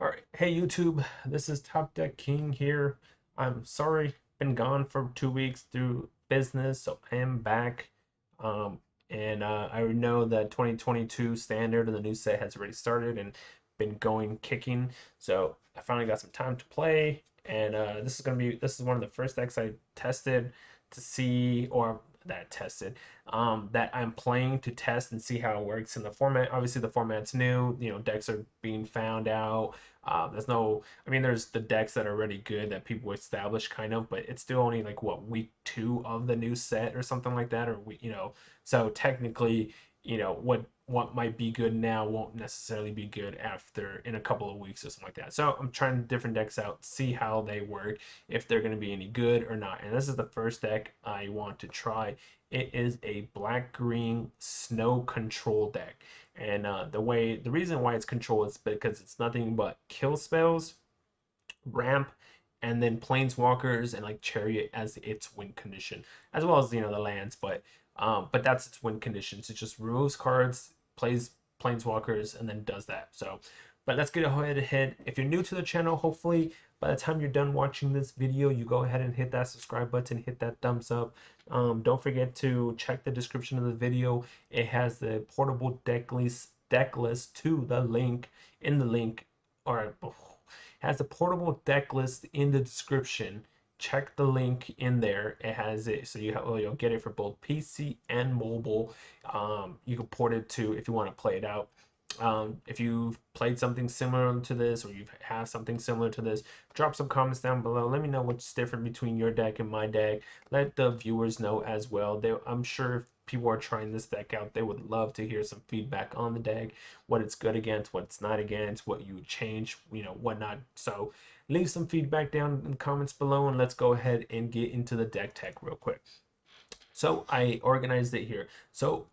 All right, hey YouTube, this is Top Deck King here. I'm sorry, been gone for 2 weeks through business, so I am back. Um, and I know that 2022 standard and the new set has already started and been going kicking. So I finally got some time to play, and this is one of the first decks I tested to see or that I tested that I'm playing to test and see how it works in the format. Obviously, the format's new. Decks are being found out. There's no, I mean, there's the decks that are already good that people establish kind of, but it's still only like what week 2 of the new set or something like that, or so technically, what might be good now won't necessarily be good after in a couple of weeks or something like that. So I'm trying different decks out, see how they work, if they're going to be any good or not. And this is the first deck I want to try. It is a black green snow control deck. And the reason why it's control is because it's nothing but kill spells, ramp, and then planeswalkers and like chariot as its win condition, as well as the lands. But that's its win conditions. It just removes cards, plays planeswalkers, and then does that. So, but let's get ahead. If you're new to the channel, hopefully by the time you're done watching this video, you go ahead and hit that subscribe button, hit that thumbs up. Don't forget to check the description of the video. It has the portable deck list to the link in the link, or has a portable deck list in the description. Check the link in there. It has it, so you'll get it for both PC and mobile. You can port it to if you want to play it out. If you've played something similar to this, or you have something similar to this, drop some comments down below. Let me know what's different between your deck and my deck. Let the viewers know as well. I'm sure if people are trying this deck out, they would love to hear some feedback on the deck, what it's good against, what it's not against, what you would change, whatnot. So leave some feedback down in the comments below, and let's go ahead and get into the deck tech real quick. So I organized it here. So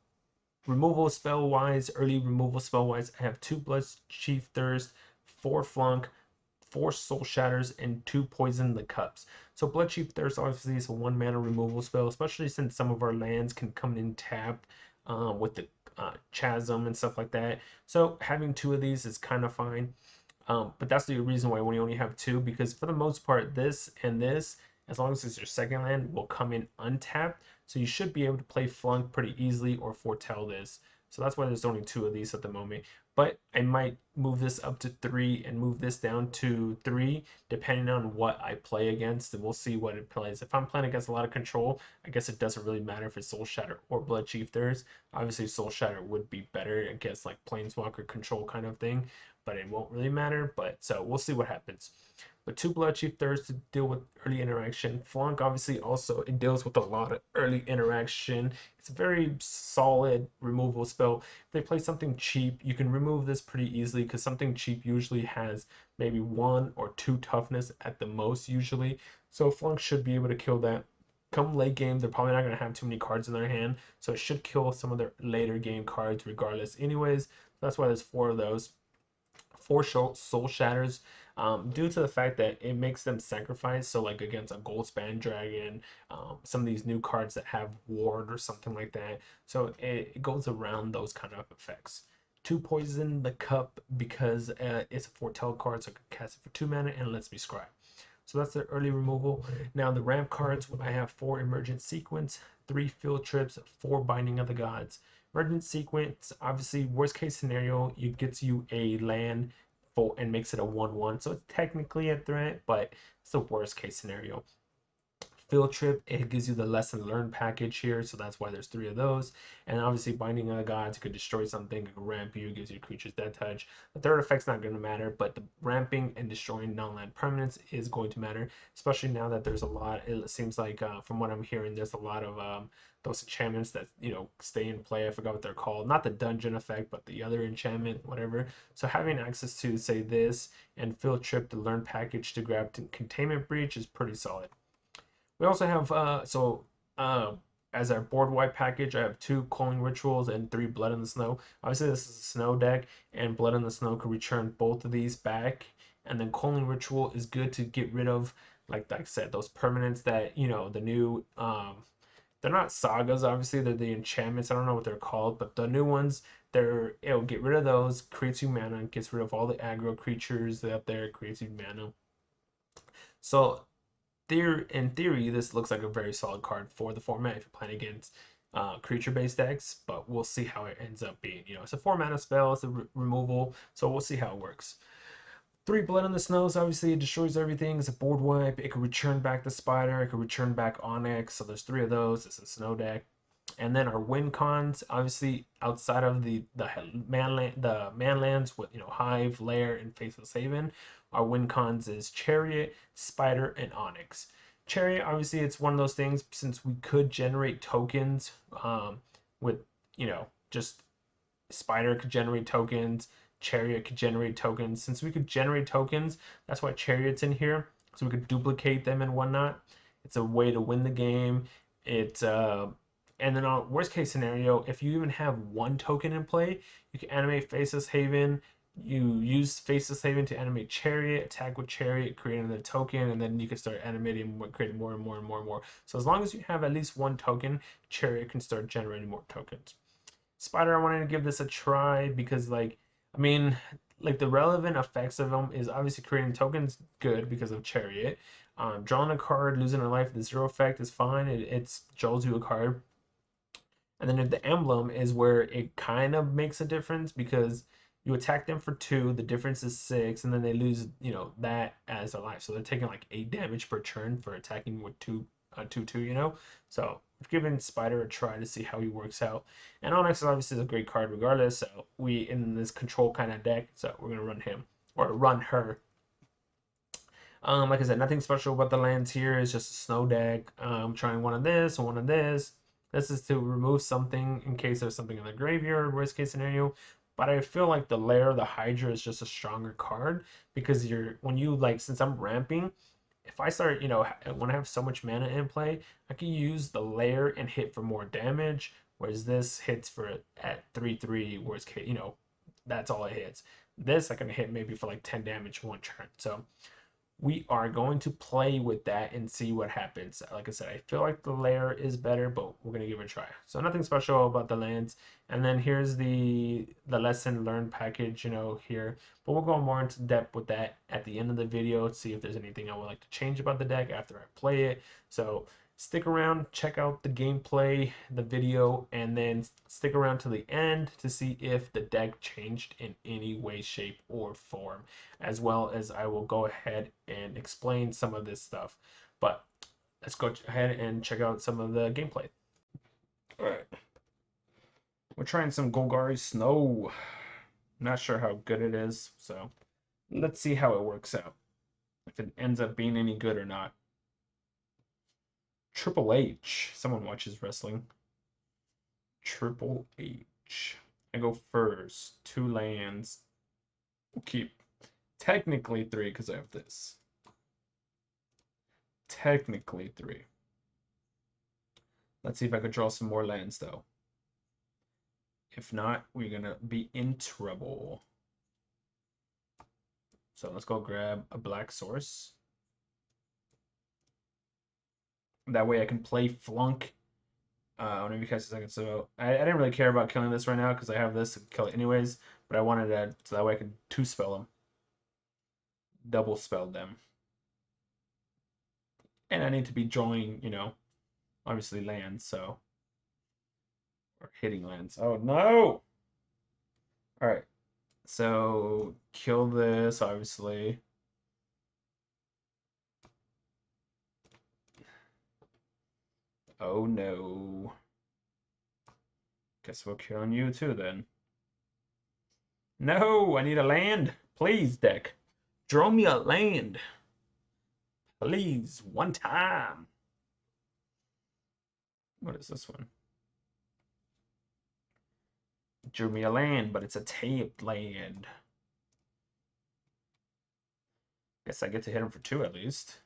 removal spell wise, early removal spell wise, I have 2 Bloodchief Thirst, 4 Flunk, 4 Soul Shatters, and 2 Poison the Cups. So Bloodchief Thirst obviously is a 1 mana removal spell, especially since some of our lands can come in tapped with the Chasm and stuff like that. So having 2 of these is kind of fine. But that's the reason why we only have 2, because for the most part, this and this, as long as it's your second land, will come in untapped. So you should be able to play Flunk pretty easily or foretell this. So that's why there's only 2 of these at the moment. But I might move this up to 3 and move this down to 3, depending on what I play against, and we'll see what it plays. If I'm playing against a lot of control, I guess it doesn't really matter if it's Soul Shatter or Bloodchief Thirst. Obviously, Soul Shatter would be better against like Planeswalker control kind of thing, but it won't really matter. But so we'll see what happens. But 2 Bloodchief Thirst to deal with early interaction. Flunk obviously also it deals with a lot of early interaction. It's a very solid removal spell. If they play something cheap, you can remove this pretty easily because something cheap usually has maybe 1 or 2 toughness at the most usually. So Flunk should be able to kill that. Come late game, they're probably not going to have too many cards in their hand, so it should kill some of their later game cards regardless. Anyways, that's why there's 4 of those. 4 Soul Shatters, due to the fact that it makes them sacrifice. So, like against a Goldspan Dragon, some of these new cards that have Ward or something like that. So, it goes around those kind of effects. 2 Poison the Cup because it's a foretell card, so I can cast it for 2 mana and lets me scry. So that's the early removal. Now the ramp cards, I have 4 Emergent Sequence, 3 Field Trips, 4 Binding of the Gods. Emergent Sequence, obviously, worst case scenario, it gets you a land for and makes it a 1/1. So it's technically a threat, but it's the worst case scenario. Field Trip, it gives you the lesson learned package here, so that's why there's 3 of those. And obviously Binding of the Gods, you could destroy something, it could ramp you, gives your creatures death touch. The third effect's not going to matter, but the ramping and destroying non-land permanents is going to matter, especially now that there's a lot, it seems like from what I'm hearing, there's a lot of those enchantments that stay in play. I forgot what they're called, not the dungeon effect, but the other enchantment, whatever. So having access to say this and Field Trip, the learn package to grab Containment Breach is pretty solid. We also have as our board wipe package, I have 2 Culling Rituals and 3 Blood in the Snow. Obviously, this is a snow deck, and Blood in the Snow can return both of these back. And then Culling Ritual is good to get rid of, like I said, those permanents that the new They're not sagas, obviously. They're the enchantments. I don't know what they're called, but the new ones, it'll get rid of those, creates you mana, gets rid of all the aggro creatures out there, creates you mana. So in theory, this looks like a very solid card for the format if you're playing against creature-based decks, but we'll see how it ends up being. It's a 4 mana spell, it's a removal, so we'll see how it works. 3 Blood on the Snows, obviously it destroys everything. It's a board wipe. It can return back the Spider. It can return back Onyx. So there's 3 of those. It's a snow deck. And then our win cons, obviously outside of the manlands with Hive, Lair, and Faceless Haven, our win cons is Chariot, Spider, and Onyx. Chariot, obviously, it's one of those things since we could generate tokens with just Spider could generate tokens, Chariot could generate tokens. Since we could generate tokens, that's why Chariot's in here, so we could duplicate them and whatnot. It's a way to win the game. It's and then on worst case scenario, if you even have 1 token in play, you can animate Faceless Haven. You use Faceless Haven to animate Chariot, attack with Chariot, create another token, and then you can start animating, creating more and more and more and more. So as long as you have at least 1 token, Chariot can start generating more tokens. Spider, I wanted to give this a try because, like, I mean, like the relevant effects of them is obviously creating tokens good because of Chariot. Drawing a card, losing a life, the 0 effect is fine. It's draws you a card. And then if the emblem is where it kind of makes a difference because you attack them for 2, the difference is 6, and then they lose, that as a life. So they're taking like 8 damage per turn for attacking with 2, 2, So I've given Spider a try to see how he works out. And Onyx obviously is a great card regardless. So we in this control kind of deck, so we're gonna run him or run her. Like I said, nothing special about the lands here. It's just a snow deck. Trying one of this and one of this. This is to remove something in case there's something in the graveyard, worst case scenario. But I feel like the Lair, the Hydra, is just a stronger card because since I'm ramping, if I start, when I have so much mana in play, I can use the Lair and hit for more damage, whereas this hits for at 3/3, worst case, that's all it hits. This I can hit maybe for like 10 damage 1 turn. So we are going to play with that and see what happens. Like I said, I feel like the Lair is better, but we're gonna give it a try. So nothing special about the lands. And then here's the lesson learned package, here. But we'll go more into depth with that at the end of the video to see if there's anything I would like to change about the deck after I play it. So stick around, check out the gameplay, the video, and then stick around to the end to see if the deck changed in any way, shape, or form, as well as I will go ahead and explain some of this stuff. But let's go ahead and check out some of the gameplay. All right, we're trying some Golgari Snow. Not sure how good it is, so let's see how it works out, if it ends up being any good or not. Triple H. Someone watches wrestling. Triple H. I go first. 2 lands. We'll keep technically 3 because I have this. Technically 3. Let's see if I could draw some more lands though. If not, we're gonna be in trouble. So let's go grab a black source. That way I can play Flunk whenever you cast a second. So I didn't really care about killing this right now because I have this to kill it anyways. But I wanted to, so that way I could 2 spell them. Double spell them. And I need to be drawing, obviously lands, so. Or hitting lands. Oh no! Alright. So kill this, obviously. Oh no. Guess we're killing you too then. No, I need a land. Please, deck. Draw me a land. Please, one time. What is this one? Drew me a land, but it's a taped land. Guess I get to hit him for 2 at least.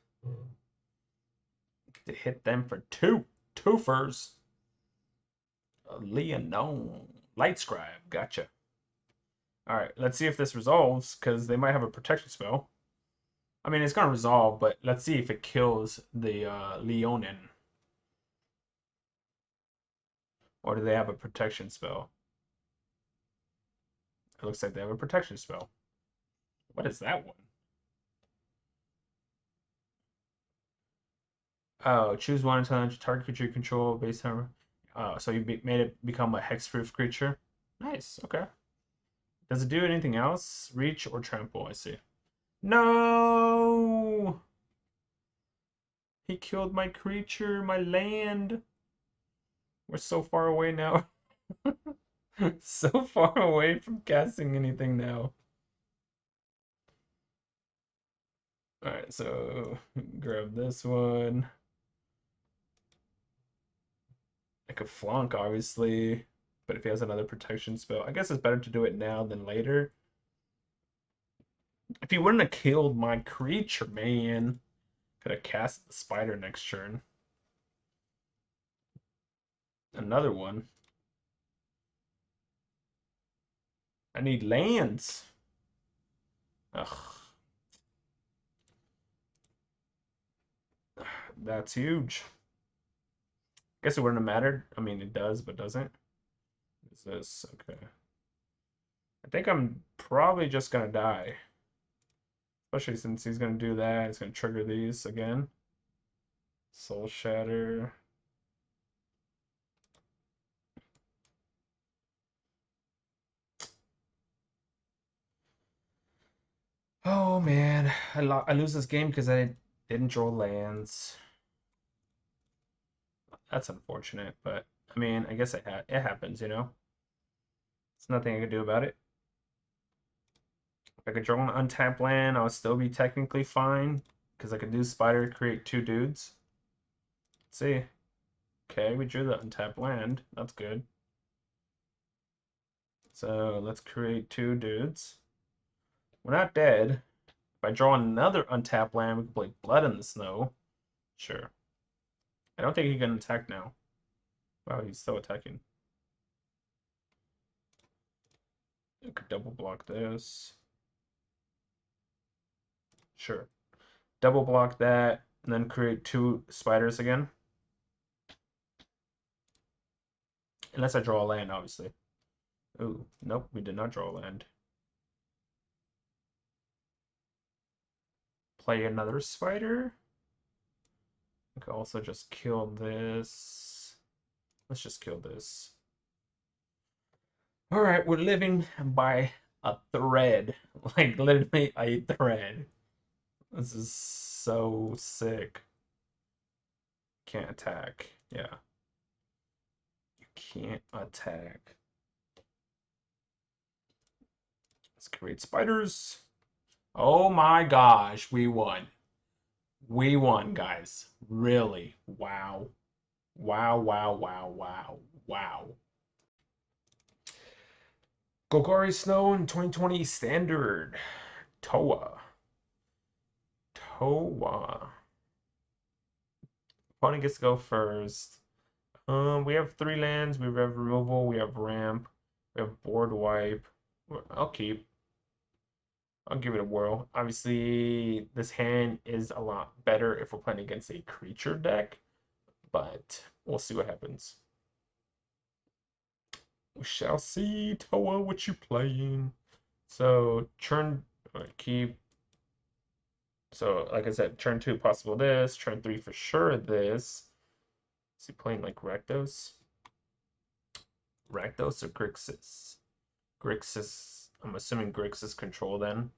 Get to hit them for 2. Twofers. Leonone. Light Scribe. Gotcha. Alright, let's see if this resolves, because they might have a protection spell. I mean, it's going to resolve, but let's see if it kills the Leonin. Or do they have a protection spell? It looks like they have a protection spell. What is that one? Oh, choose one until target creature you control based on. Oh, so you made it become a hexproof creature. Nice. Okay. Does it do anything else? Reach or trample? I see. No! He killed my creature, my land. We're so far away now. So far away from casting anything now. Alright, so grab this one. I could flunk, obviously. But if he has another protection spell, I guess it's better to do it now than later. If he wouldn't have killed my creature, man. Could have cast the spider next turn. Another one. I need lands. Ugh. That's huge. Guess it wouldn't have mattered. I mean, it does, but doesn't. Is this okay? I think I'm probably just gonna die. Especially since he's gonna do that. He's gonna trigger these again. Soul Shatter. Oh man, I lose this game because I didn't draw lands. That's unfortunate, but I mean, I guess it happens, you know. There's nothing I can do about it. If I could draw an untapped land, I would still be technically fine because I could do Spider, create 2 dudes. Let's see. Okay, we drew the untapped land. That's good. So let's create 2 dudes. We're not dead. If I draw another untapped land, we can play Blood in the Snow. Sure. I don't think he can attack now. Wow, he's still attacking. I could double block this. Sure. Double block that, and then create 2 spiders again. Unless I draw a land, obviously. Ooh, nope, we did not draw a land. Play another spider. I could also just kill this. Let's just kill this. Alright, we're living by a thread. Like, literally a thread. This is so sick. Can't attack. Yeah. You can't attack. Let's create spiders. Oh my gosh, we won. We won, guys. Really. Wow. Wow, wow, wow, wow, wow. Golgari Snow in 2020 Standard. Toa. Toa. Opponent gets to go first. We have 3 lands. We have removal. We have ramp. We have board wipe. I'll keep. I'll give it a whirl. Obviously, this hand is a lot better if we're playing against a creature deck, but we'll see what happens. We shall see, Toa, what you playing. So, turn, keep. So, like I said, turn 2 possible this, turn 3 for sure this. Is he playing like Rakdos? Rakdos or Grixis? Grixis. I'm assuming Grixis control then.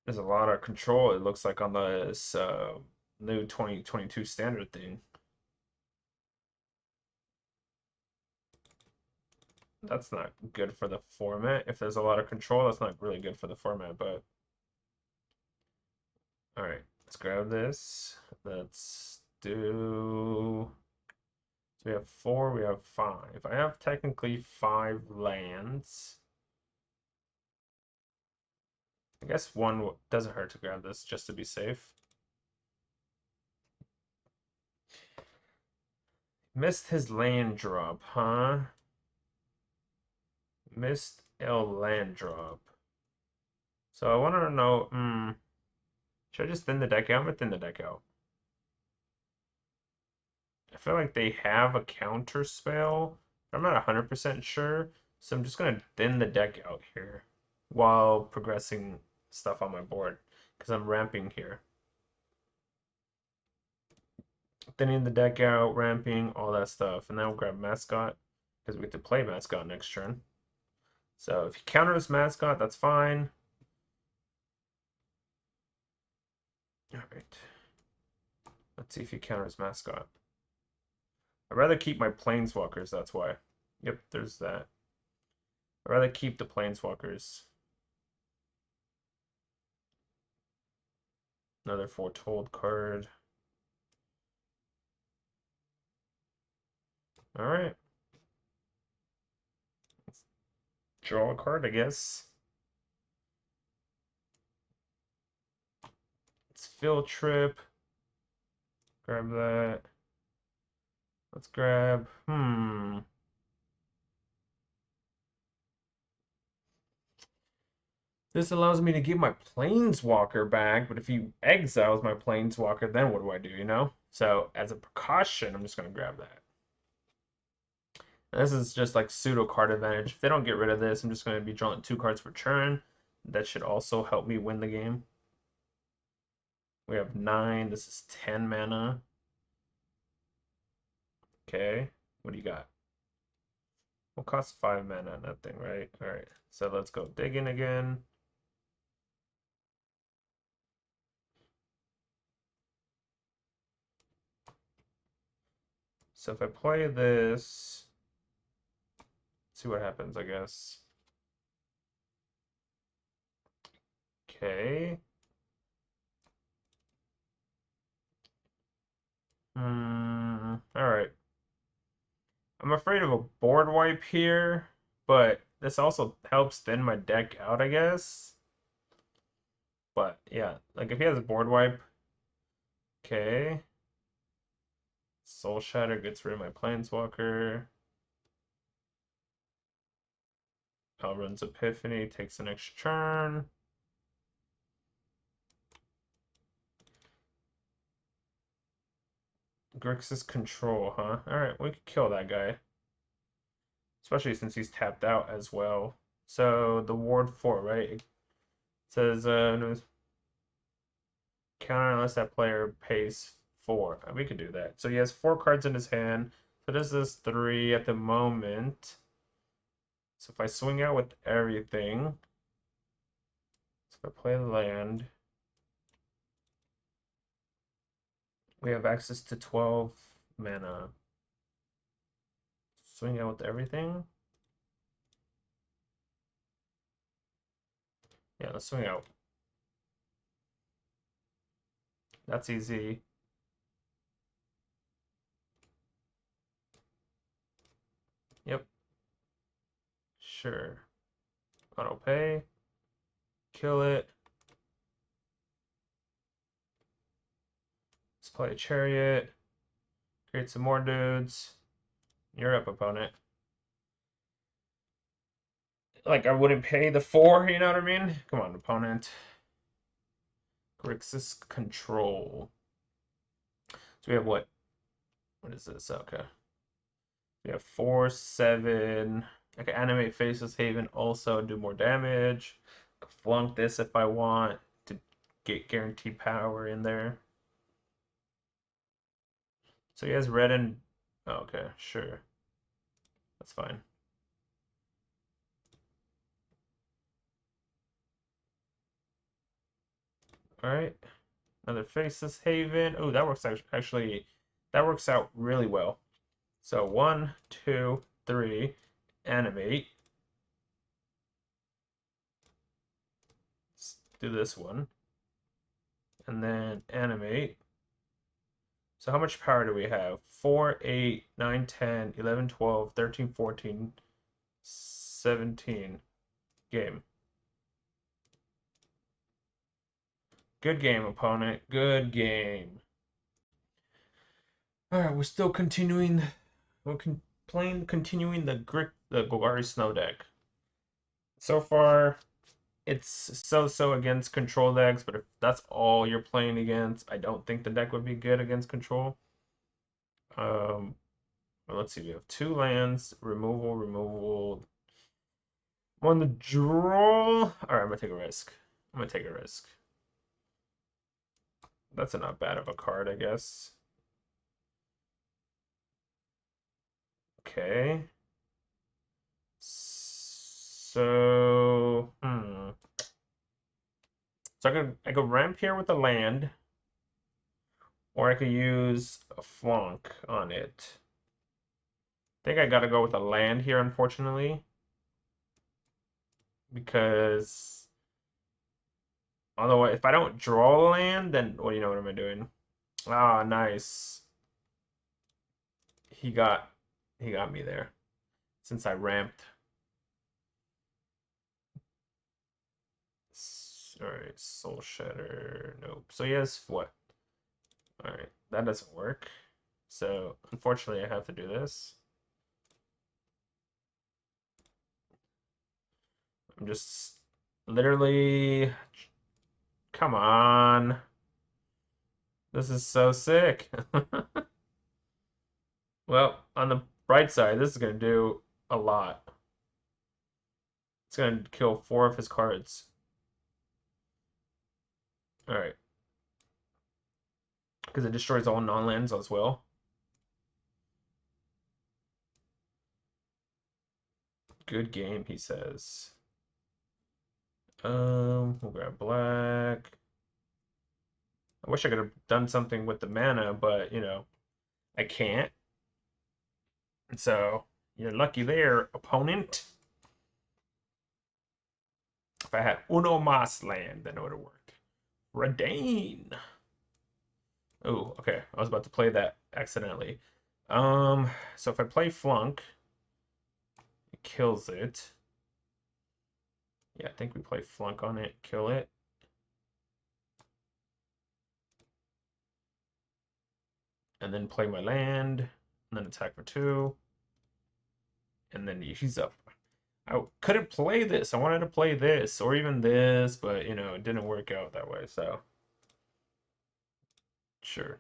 There's a lot of control, it looks like, on this new 2022 standard thing. That's not good for the format. If there's a lot of control, that's not really good for the format, but all right, let's grab this. Let's do. So we have 4, we have 5. I have technically 5 lands. I guess 1 doesn't hurt to grab this just to be safe. Missed his land drop, huh? Missed a land drop. So I want to know, should I just thin the deck out? I'm gonna thin the deck out. I feel like they have a counter spell. I'm not 100% sure, so I'm just gonna thin the deck out here while progressing stuff on my board because I'm ramping here. Thinning the deck out, ramping, all that stuff, and then we'll grab Mascot because we have to play Mascot next turn. So if he counters Mascot, that's fine. All right. Let's see if he counters Mascot. I'd rather keep my Planeswalkers, that's why. Yep, there's that. I'd rather keep the Planeswalkers. Another Foretold card. Alright. Let's draw a card, I guess. It's Field Trip. Grab that. Let's grab... This allows me to give my Planeswalker back, but if he exiles my Planeswalker, then what do I do, you know? So, as a precaution, I'm just going to grab that. And this is just like pseudo card advantage. If they don't get rid of this, I'm just going to be drawing 2 cards per turn. That should also help me win the game. We have 9. This is 10 mana. Okay. What do you got? Will cost 5 mana, nothing, right? Alright. So let's go digging again. So if I play this, see what happens, I guess. Okay. Alright. I'm afraid of a board wipe here, but this also helps thin my deck out, I guess. But yeah, like if he has a board wipe, okay. Soul Shatter gets rid of my Planeswalker. Elrond's Epiphany takes an extra turn. Grixis Control, huh? Alright, we could kill that guy. Especially since he's tapped out as well. So, the Ward 4, right? It says, counter unless that player pays 4. We could do that. So he has 4 cards in his hand. So this is 3 at the moment. So if I swing out with everything, so if I play the land, we have access to 12 mana. Swing out with everything. Yeah, let's swing out. That's easy. Yep. Sure. Auto pay. Kill it. Let's play a chariot. Create some more dudes. You're up, opponent. Like, I wouldn't pay the 4, you know what I mean? Come on, opponent. Grixis Control. So we have what? What is this? Okay. We have 4, 7. I can animate Faceless Haven, also do more damage. Flunk this if I want to get guaranteed power in there. So he has red and... Oh, okay, sure. That's fine. Alright. Another Faceless Haven. Oh, that works actually... That works out really well. So 1, 2, 3. Animate. Let's do this one. And then animate. So how much power do we have? 4, 8, 9, 10, 11, 12, 13, 14, 17. Game. Good game, opponent. Good game. Alright, we're still continuing. We're continuing the Golgari Snow deck. So far, it's so-so against control decks, but if that's all you're playing against, I don't think the deck would be good against control. Well, let's see. We have 2 lands. Removal. I'm on the draw. All right, I'm gonna take a risk. That's not bad of a card, I guess. Okay. So, So I could ramp here with a land, or I could use a flunk on it. I think I gotta go with a land here, unfortunately, because otherwise, if I don't draw a land, then well, you know what am I doing? Ah, nice. He got me there since I ramped. All right, Soul Shatter. Nope. So he has what? All right, that doesn't work. So unfortunately, I have to do this. I'm just literally. Come on. This is so sick. Well, on the bright side, this is going to do a lot. It's going to kill 4 of his cards. Alright. Because it destroys all non-lands as well. Good game, he says. We'll grab black. I wish I could have done something with the mana, but, you know, I can't. So, you're lucky there, opponent. If I had Uno Mas land, then it would have worked. Redain. Oh, okay. I was about to play that accidentally. So if I play Flunk, it kills it. Yeah, I think we play Flunk on it, kill it. And then play my land, and then attack for 2. And then he's up. I couldn't play this. I wanted to play this, or even this, but, you know, it didn't work out that way, so. Sure.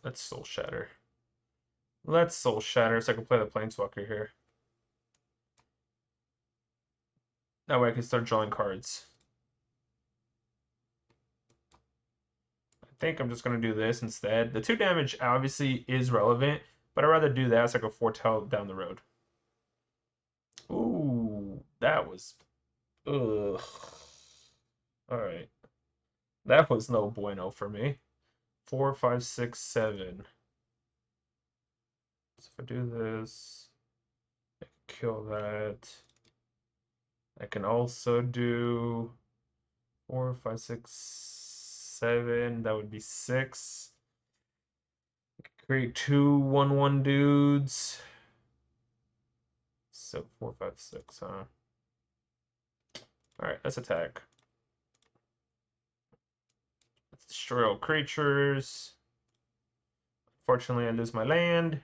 Let's Soul Shatter. Let's Soul Shatter so I can play the Planeswalker here. That way I can start drawing cards. I think I'm just going to do this instead. The 2 damage obviously is relevant, but I'd rather do that so I can foretell down the road. Ooh, that was... Ugh. Alright. That was no bueno for me. 4, 5, 6, 7. So if I do this, I can kill that. I can also do 4, 5, 6, 7. That would be 6. I could create 2 1/1 dudes. So 4, 5, 6, huh? Alright, let's attack. Let's destroy all creatures. Fortunately, I lose my land.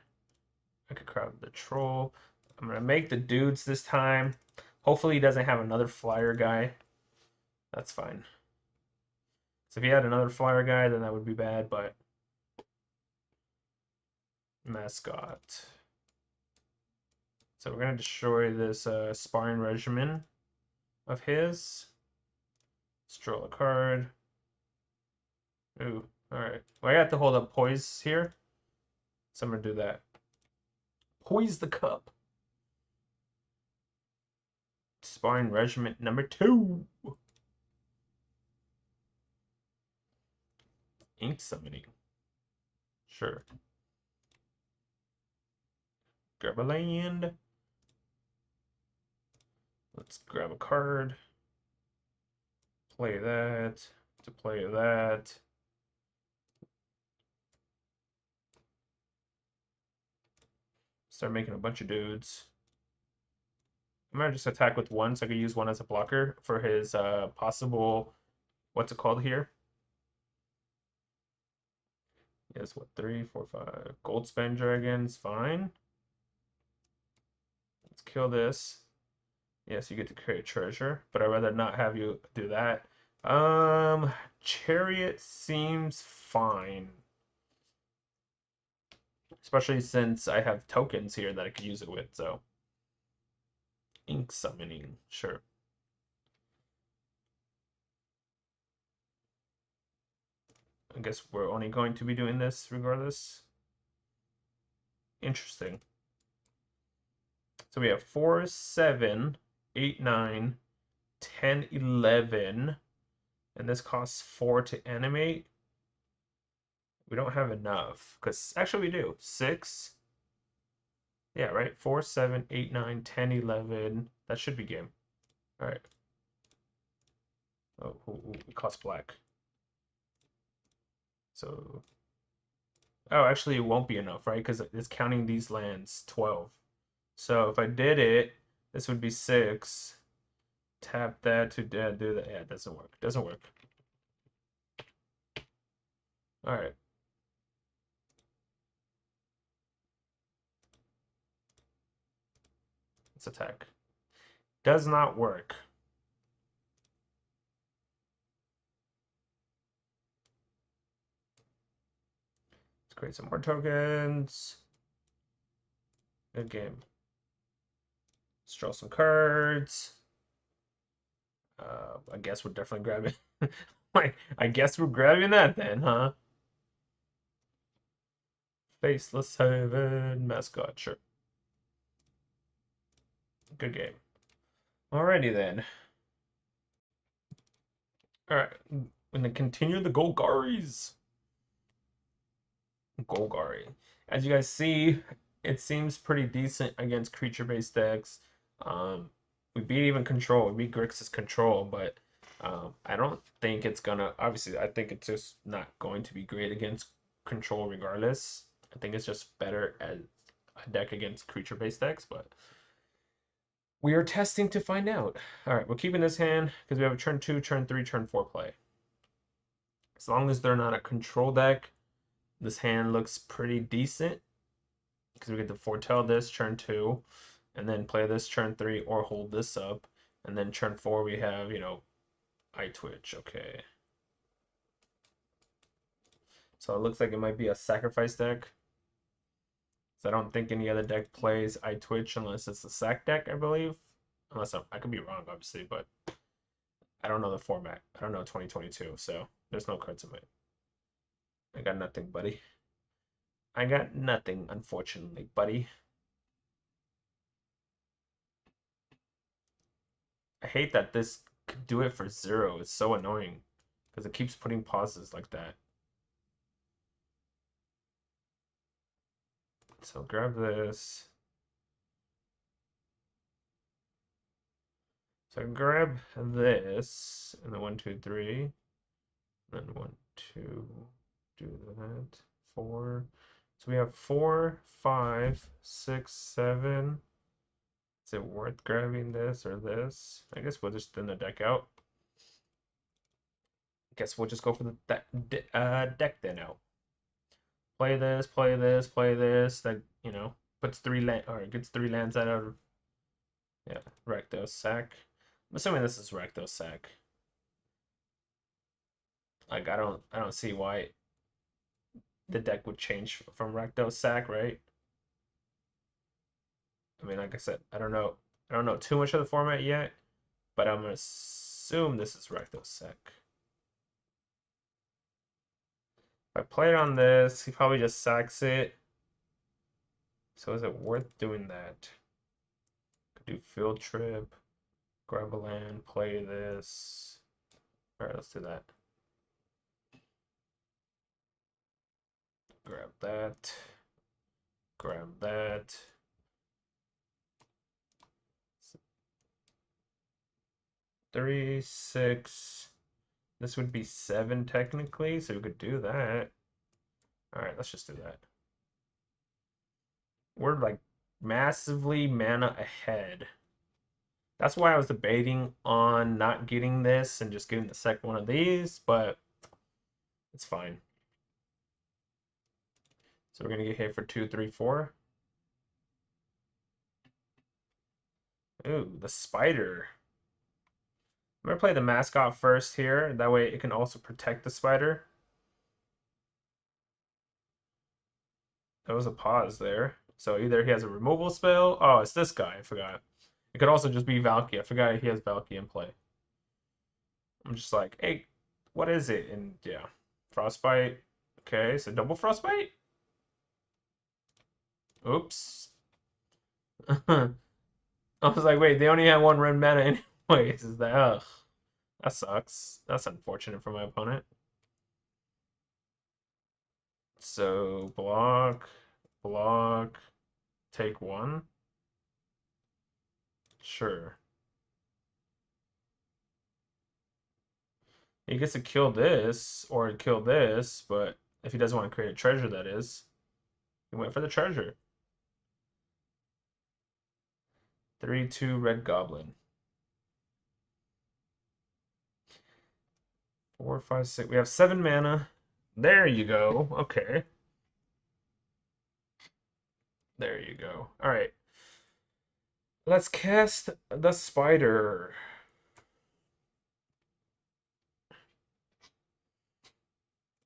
I could grab the troll. I'm going to make the dudes this time. Hopefully he doesn't have another flyer guy. That's fine. So if he had another flyer guy, then that would be bad, but... Mascot. So we're going to destroy this sparring regimen of his. Let's draw a card. Ooh, alright. Well, I have to hold up poise here. So I'm going to do that. Poise the cup. Sparring regiment number 2. Ink summoning. Sure. Grab a land. Let's grab a card. Play that. To play that. Start making a bunch of dudes. I'm gonna just attack with 1 so I can use 1 as a blocker for his possible, what's it called here? Yes, what, 3, 4, 5. Gold Spend Dragons, fine. Let's kill this. Yes, you get to create treasure, but I'd rather not have you do that. Chariot seems fine. Especially since I have tokens here that I could use it with, so. Ink summoning, sure. I guess we're only going to be doing this regardless. Interesting. So we have 4, 7, 8, 9, 10, 11. And this costs 4 to animate. We don't have enough. Because actually we do. 6. Yeah, right? 4, 7, 8, 9, 10, 11. That should be game. Alright. Oh, it costs black. So. Oh, actually, it won't be enough, right? Because it's counting these lands 12. So if I did it, this would be 6. Tap that to do that. Yeah, it doesn't work. Doesn't work. All right. Let's attack. Does not work. Let's create some more tokens. Good game. Let's draw some cards. I guess we're definitely grabbing. I guess we're grabbing that then, huh? Faceless Haven mascot, sure. Good game. Alrighty then. Alright, I'm gonna continue the Golgaris. Golgari. As you guys see, it seems pretty decent against creature-based decks. We beat even control. We beat Grixis control, but I don't think it's gonna. Obviously, I think it's just not going to be great against control regardless. I think it's just better as a deck against creature-based decks, but we are testing to find out. All right, we're keeping this hand because we have a turn 2, turn 3, turn 4 play. As long as they're not a control deck, this hand looks pretty decent because we get to foretell this turn 2 and then play this turn 3 or hold this up. And then turn 4 we have, Eye Twitch. Okay. So it looks like it might be a sacrifice deck. So I don't think any other deck plays Eye Twitch unless it's a sack deck, I believe. Unless I could be wrong, obviously, but I don't know the format. I don't know 2022, so there's no cards in it. I got nothing, buddy. I got nothing, unfortunately, buddy. I hate that this could do it for 0. It's so annoying because it keeps putting pauses like that. So grab this. So I grab this, and then 1, 2, 3. Then 1, 2, do that. 4. So we have 4, 5, 6, 7. Is it worth grabbing this or this? I guess we'll just thin the deck out. I guess we'll just go for the deck then out. Play this, play this, play this. That, puts 3 land or gets 3 lands out of. Yeah, Rakdos sack. I'm assuming this is Rakdos sack. Like I don't see why the deck would change from Rakdos sack, right? I mean, like I said, I don't know too much of the format yet, but I'm gonna assume this is Rakdos sack. If I play it on this, he probably just sacks it. So is it worth doing that? Could do field trip, grab a land, play this. Alright, let's do that. Grab that. Grab that. Three, 6. This would be 7 technically, so we could do that. Alright, let's just do that. We're like massively mana ahead. That's why I was debating on not getting this and just getting the second one of these, but it's fine. So we're gonna get hit for 2, 3, 4. Ooh, the spider. I'm gonna play the mascot first here. That way it can also protect the spider. There was a pause there. So either he has a removal spell. Oh, it's this guy. I forgot. It could also just be Valky. I forgot he has Valky in play. I'm just like, hey, what is it? And yeah, Frostbite. Okay, so double Frostbite? Oops. I was like, wait, they only have one red mana anyways. Is that, ugh, that sucks. That's unfortunate for my opponent. So block, block, take one. Sure. He gets to kill this or kill this, but if he doesn't want to create a treasure, that is. He went for the treasure. 3/2 red goblin. 4, 5, 6. We have 7 mana. There you go. Okay. There you go. All right. Let's cast the spider.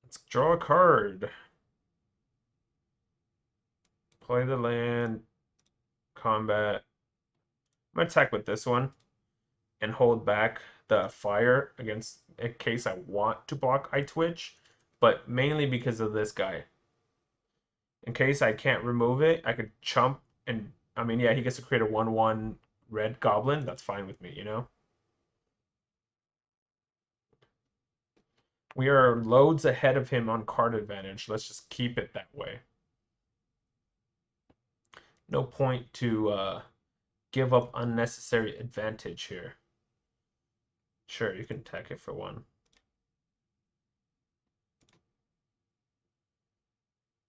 Let's draw a card. Play the land. Combat. I'm gonna attack with this one and hold back the fire against in case I want to block Eye Twitch, but mainly because of this guy. In case I can't remove it, I could chump and I mean, yeah, he gets to create a 1/1 red goblin. That's fine with me, you know? We are loads ahead of him on card advantage. Let's just keep it that way. No point to give up unnecessary advantage here. Sure, you can attack it for 1.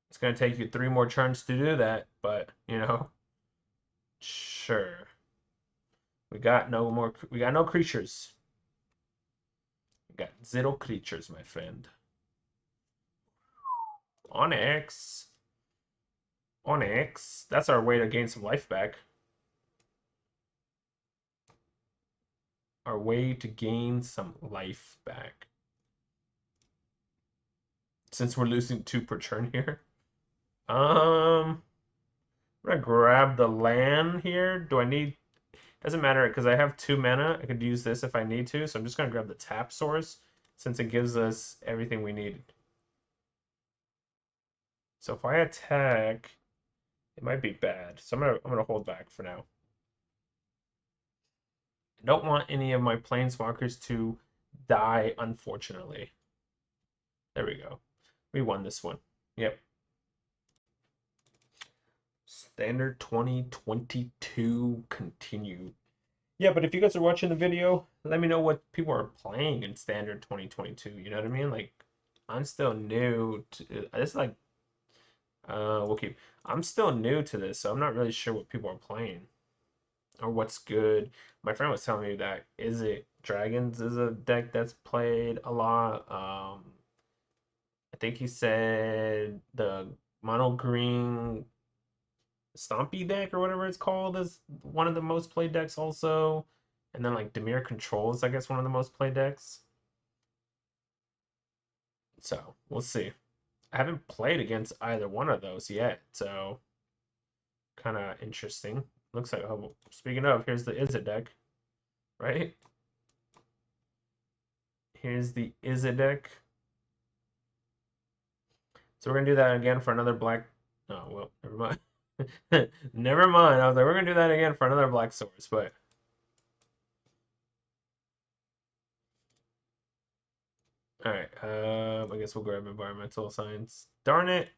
It's going to take you 3 more turns to do that, but, you know, sure. We got no creatures. We got 0 creatures, my friend. Onyx. Onyx. That's our way to gain some life back. Our way to gain some life back. Since we're losing 2 per turn here. I'm gonna grab the land here. Do I need... Doesn't matter because I have 2 mana. I could use this if I need to. So I'm just gonna grab the tap source since it gives us everything we need. So if I attack, it might be bad. So I'm gonna hold back for now. I don't want any of my planeswalkers to die, unfortunately. There we go. We won this one. Yep. Standard 2022 continue. Yeah, but if you guys are watching the video, let me know what people are playing in Standard 2022. You know what I mean? Like, I'm still new to this. Like, we'll keep. I'm still new to this, so I'm not really sure what people are playing or what's good. My friend was telling me that Is It Dragons is a deck that's played a lot. I think he said the mono green Stompy deck or whatever it's called is one of the most played decks also. And then like Demir Controls, I guess one of the most played decks. So we'll see. I haven't played against either one of those yet, so kind of interesting. Looks like, oh, speaking of, here's the Is It deck, right? Here's the Is It deck. So we're gonna do that again for another black. Oh well, never mind. Never mind. I was like, we're gonna do that again for another black source, but all right. I guess we'll grab environmental science. Darn it.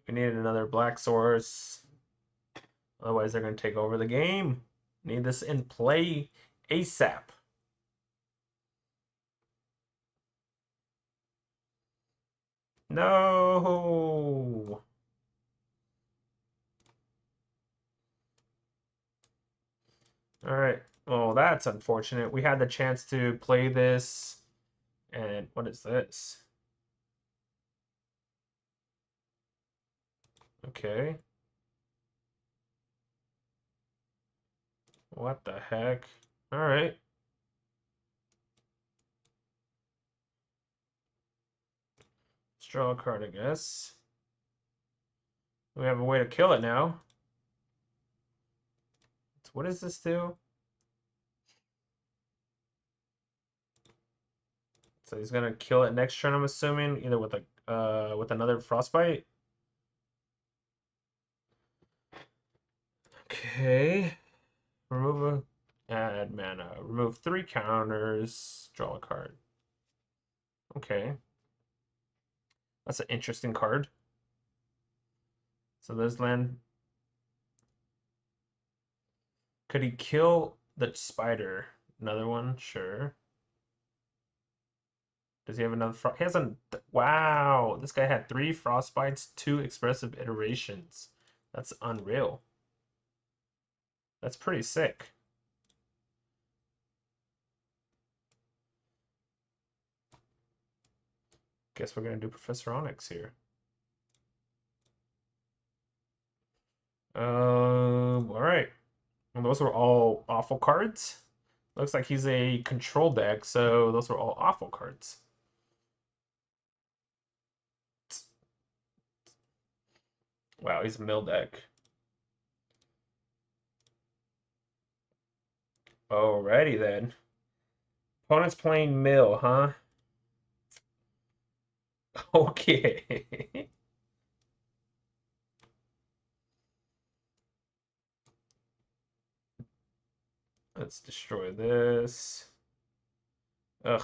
We needed another black source. Otherwise, they're gonna take over the game. Need this in play ASAP. No. All right. Well, that's unfortunate. We had the chance to play this. And what is this? Okay. What the heck? All right. Let's draw a card, I guess. We have a way to kill it now. So what does this do? So he's gonna kill it next turn, I'm assuming, either with another frostbite. Okay. Add mana. Remove 3 counters. Draw a card. Okay. That's an interesting card. So there's land. Could he kill the spider? Another one? Sure. Does he have another frost? He has a. Wow! This guy had 3 frostbites, 2 expressive iterations. That's unreal. That's pretty sick. Guess we're gonna do Professor Onyx here. All right. And those were all awful cards. Looks like he's a control deck, so those are all awful cards. Wow, he's a mill deck. Alrighty then. Opponent's playing mill, huh? Okay. Let's destroy this. Ugh.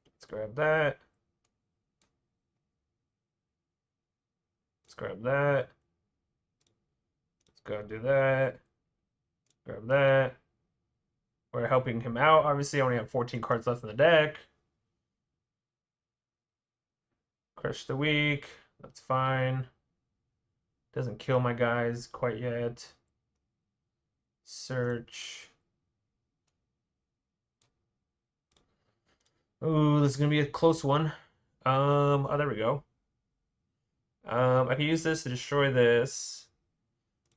Let's grab that. Let's grab that. Let's go and do that. Grab that. We're helping him out. Obviously, I only have 14 cards left in the deck. Crush the weak. That's fine. Doesn't kill my guys quite yet. Search. Ooh, this is gonna be a close one. Oh, there we go. I can use this to destroy this.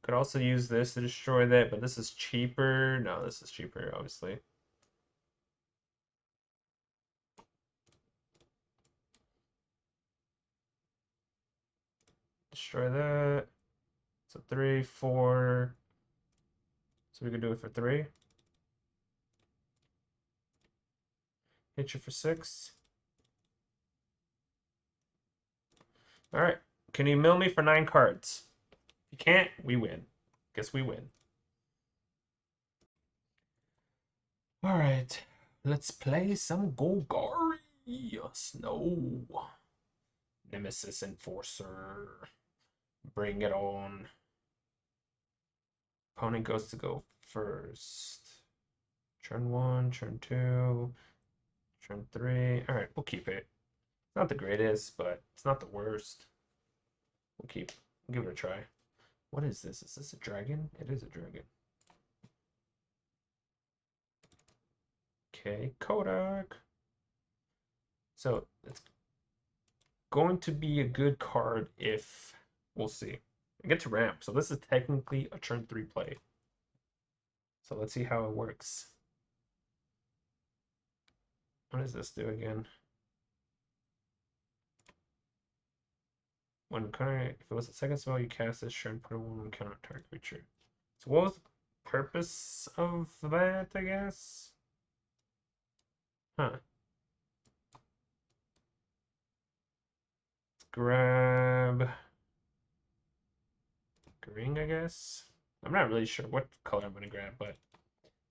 Could also use this to destroy that, but this is cheaper. No, this is cheaper, obviously. Destroy that. So 3, 4. So we could do it for 3. Hit you for 6. Alright. Can you mill me for 9 cards? If you can't, we win. Guess we win. Alright. Let's play some Golgari. Snow. Nemesis Enforcer. Bring it on. Opponent goes to go first. Turn 1, turn 2, turn 3. Alright, we'll keep it. Not the greatest, but it's not the worst. We'll give it a try. What is this? Is this a dragon? It is a dragon. Okay, Kodak. So it's going to be a good card if we'll see. I get to ramp, so this is technically a turn 3 play. So let's see how it works. What does this do again? When if it was a second spell, you cast this turn, put a 1/1 counter target creature. So what was the purpose of that, I guess? Huh. Let's grab green, I guess. I'm not really sure what color I'm gonna grab, but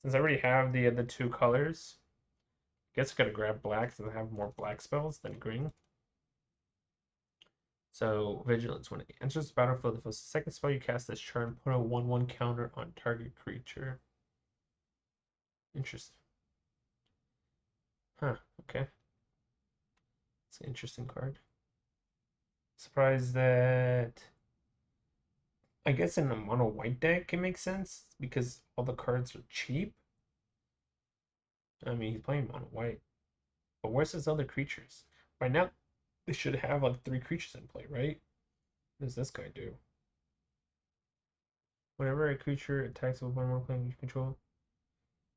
since I already have the other 2 colors, I guess I'm gonna grab black since I have more black spells than green. So, Vigilance. When it enters the battlefield, if it's the second spell you cast this turn, put a 1/1 counter on target creature. Interesting. Huh, okay. It's an interesting card. Surprised that... I guess in a mono white deck it makes sense because all the cards are cheap. I mean, he's playing mono white. But where's his other creatures? Right now, they should have like 3 creatures in play, right? What does this guy do? Whenever a creature attacks with one more player you control,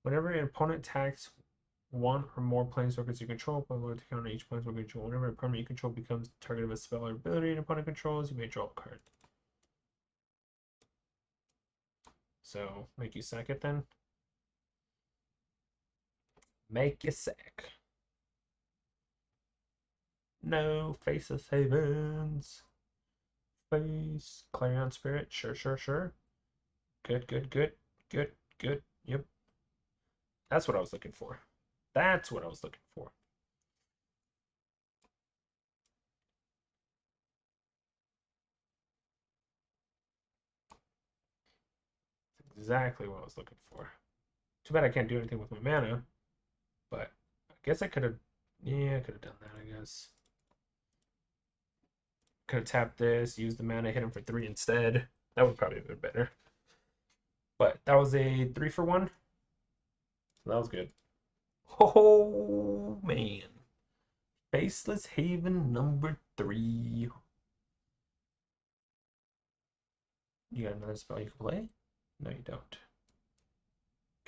Whenever an opponent attacks one or more planeswalkers you control, play to counter each planeswalker you control. Whenever a opponent you control becomes the target of a spell or ability an opponent controls, you may draw a card. So make you sack it then. Make you sack. No, Faceless Havens. Face. Clarion Spirit. Sure. Good. Yep. That's what I was looking for. That's what I was looking for. That's exactly what I was looking for. Too bad I can't do anything with my mana. But I guess I could have... Yeah, I could have done that, I guess. Could have tapped this, used the mana, hit him for 3 instead. That would probably have been better. But that was a 3 for 1. So that was good. Oh, man. Faceless Haven number 3. You got another spell you can play? No, you don't.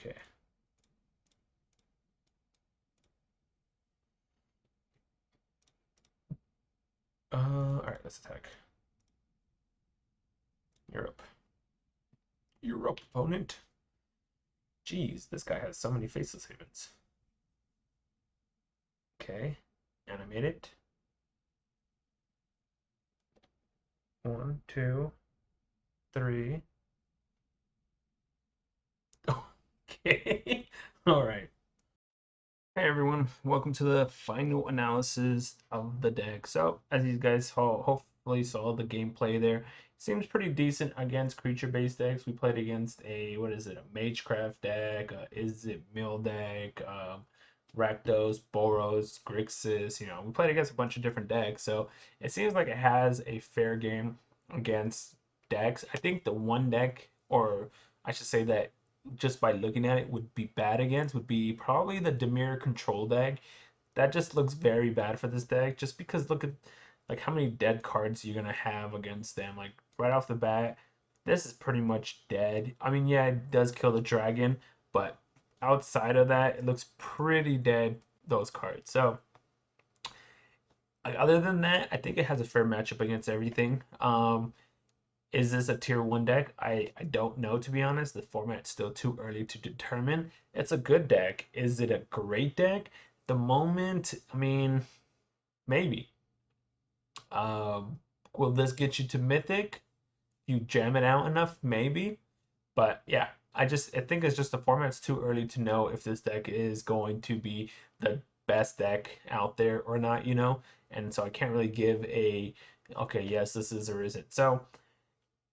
Okay. Alright, let's attack. You're up. You're up, opponent. Jeez, this guy has so many Faceless Havens. Okay. Animate it. 1, 2, 3. Okay. All right. Hey everyone, welcome to the final analysis of the deck. So, as you guys hopefully saw the gameplay there, seems pretty decent against creature-based decks. We played against a, what is it, a Magecraft deck, Is It Mill deck, Rakdos, Boros, Grixis, we played against a bunch of different decks. So, it seems like it has a fair game against decks. I think the one deck, or I should say that just by looking at it would be bad against would be probably the Dimir control deck. That just looks very bad for this deck just because look at like how many dead cards you're gonna have against them. Like right off the bat, this is pretty much dead. I mean, yeah, it does kill the dragon, but outside of that, it looks pretty dead, those cards. So other than that, I think it has a fair matchup against everything. Is this a tier 1 deck? I don't know, to be honest. The format's still too early to determine. It's a good deck. Is it a great deck? The moment, I mean, maybe. Will this get you to Mythic? You jam it out enough, maybe. But yeah, I think it's just the format's too early to know if this deck is going to be the best deck out there or not. And so I can't really give a okay, yes, this is or isn't. So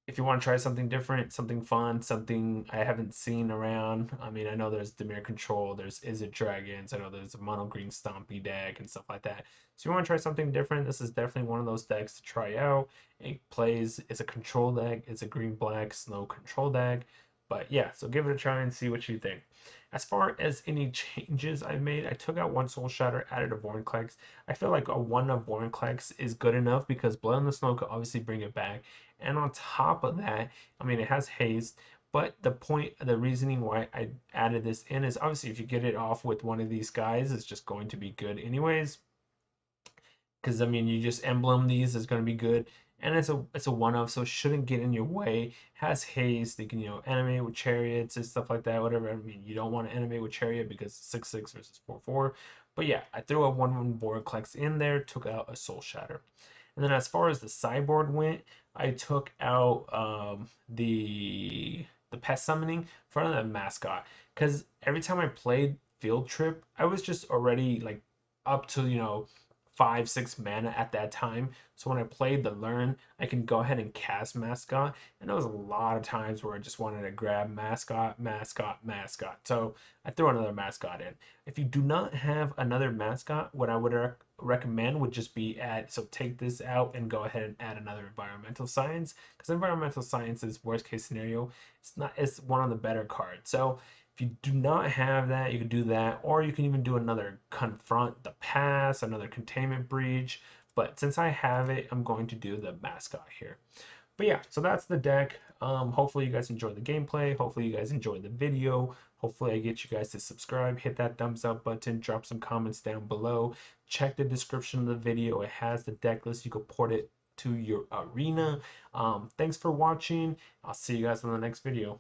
if you want to try something different, something fun, something I haven't seen around. I mean, I know there's Dimir Control, there's Is It Dragons, I know there's a mono green Stompy deck and stuff like that. So if you want to try something different, this is definitely one of those decks to try out. It's a control deck, it's a green black snow control deck. But yeah, so give it a try and see what you think. As far as any changes I made, I took out one Soul Shatter, added a Vorinclex. I feel like a one of Vorinclex is good enough because Blood in the Snow could obviously bring it back. And on top of that, I mean, it has haste, but the reasoning why I added this in is obviously if you get it off with one of these guys, it's just going to be good anyways. Because I mean, you just emblem these is going to be good, and it's a one of, so it shouldn't get in your way. Has haste, they can animate with chariots and stuff like that. Whatever. I mean, you don't want to animate with chariot because 6/6 versus 4/4. But yeah, I threw a 1/1 Voraclex in there, took out a Soul Shatter. And then as far as the sideboard went, I took out the pest summoning for the mascot. Because every time I played Field Trip, I was just already like up to 5, 6 mana at that time. So when I played the learn, I can go ahead and cast mascot. And there was a lot of times where I just wanted to grab mascot. So I threw another mascot in. If you do not have another mascot, what I would recommend would just be so take this out and go ahead and add another environmental science, because environmental science is worst case scenario. It's one of the better cards. So if you do not have that, you can do that, or you can even do another Confront the Past, another Containment Breach. But since I have it, I'm going to do the mascot here. But yeah, so that's the deck. Hopefully you guys enjoyed the gameplay. Hopefully you guys enjoyed the video. Hopefully I get you guys to subscribe, hit that thumbs up button, drop some comments down below. Check the description of the video. It has the deck list. You can port it to your arena. Thanks for watching. I'll see you guys in the next video.